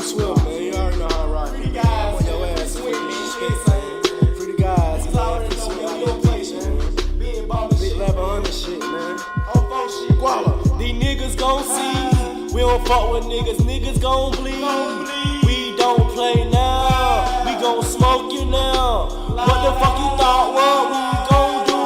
King Swift, man. You already know how I rock. Free the guys. On your ass. Free the guys. Free Swift out there place, man. Big 1100 shit, man. Guala. These niggas gon' see. We don't fuck with niggas. Niggas gon' bleed. We don't play now. We gon' smoke you now. What the fuck you thought? What we gon' do?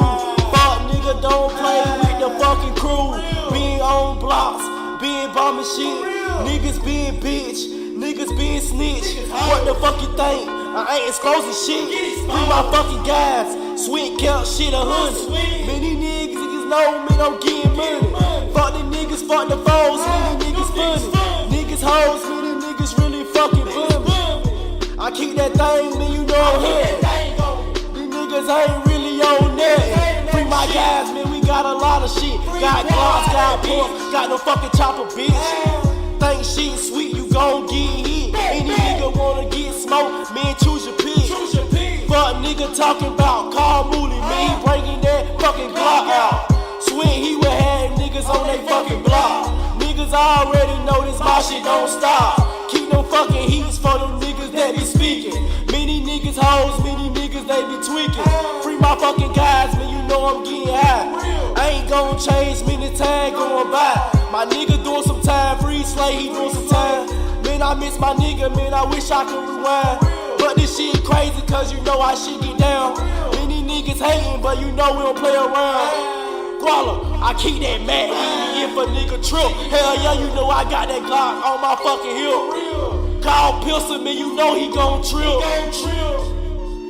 Fuck nigga, don't play with the fucking crew. Being on blocks, being bombing shit. Niggas being bitch, niggas being snitch. What the fuck you think? I ain't exposing shit. Free my fucking guys. Sweet count shit 100. Many niggas know me, I'm getting money. Fuck the niggas, fuck the foes, many niggas funny. Niggas hoes, many niggas really fucking funny. I keep that thing, man, you know I'm here. These niggas ain't really on that. Free my guys, man, we got a lot of shit. Got glocks, got pork, got no fucking chopper, bitch. Think shit sweet, you gon' get hit. Any nigga wanna get smoked, man, choose your pick. Fuck nigga talking about Carl Mooley, me bringing that fucking Glock out. Swear he would have niggas on they fucking block. Niggas already know this my shit don't stop. Keep them fucking heats for them niggas that be speaking. Many niggas hoes, many niggas they be tweaking. Free my fucking guys, man, you know I'm getting high. I ain't gon' change, many time going by. My nigga doing some time, Free Slay, he doing some time. Man, I miss my nigga, man, I wish I could rewind. But this shit crazy, cause you know how shit get down. Many niggas hating, but you know we don't play around. Guala, I keep that Mac, if a nigga trip. Hell yeah, you know I got that Glock on my fucking hip. Call Pilson, man, you know he gon' trip.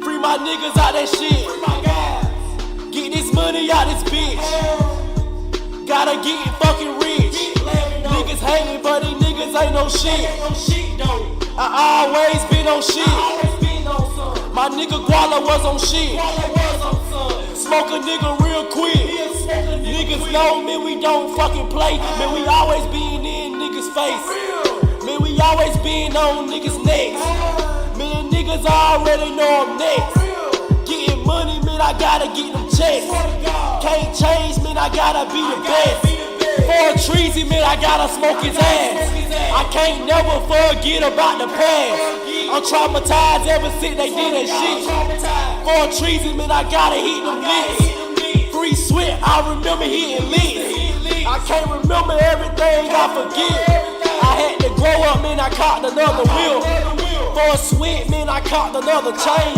Free my niggas out that shit. Get this money out this bitch. Gotta get fucking rich. Niggas hating, but these niggas ain't no shit. I always been on shit. My nigga Guala was on shit. Smoke a nigga real quick. Niggas know, man, we don't fucking play. Man, we always been in niggas' face. Man, we always been on niggas' necks. Man, niggas already know I'm next. Getting money, man, I gotta get them checks. Can't change, man, I gotta be the best. For Treasy, man, I gotta smoke his ass. I can't never forget about the past. I'm traumatized ever since they did that shit. For Treasy, man, I gotta hit them licks. Free Swift, I remember hitting licks. I can't remember everything, I forget. I had to grow up, man, I caught another wheel. For Swift, man, I caught another chain.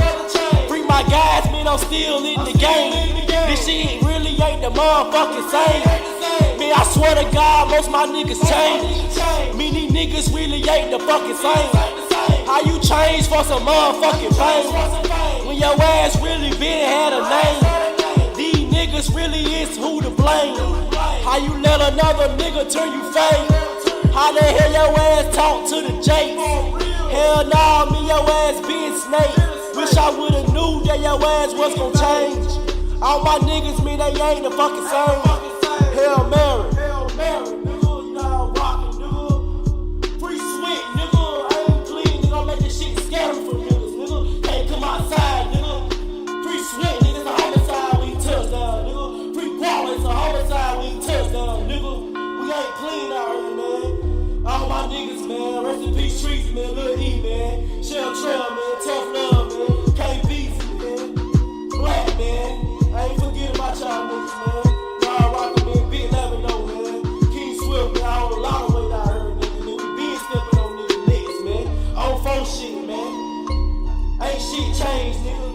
Free my guys, man, I'm still in the game. This shit really ain't the motherfucking same. Man, I swear to God, most my niggas change. Many niggas really ain't the fucking same. How you change for some motherfucking pain? When your ass really been had a name. These niggas really is who to blame. How you let another nigga turn you fake? How the hell your ass talk to the Jakes? Hell nah, me your ass being snake. Wish I would've knew that your ass was gon' change. All my niggas, me, they ain't the fucking same. Hail Mary. Hail Mary, nigga, you know I'm rockin', nigga. Free Swift, nigga, I ain't clean, nigga, make this shit scary for niggas, nigga. Can't come outside, nigga. Free Swift, nigga, it's a homicide when you touchdown, nigga. Free Guala, it's a homicide when you touchdown, nigga. We ain't clean out here, man. All my niggas, man, rest in peace, Treasy, man, Lil E, man. Shell Trail, man, tough love, man. Can't beat, man. Black, man. I ain't forget about y'all niggas, man. Shit, man. Ain't shit changed, nigga.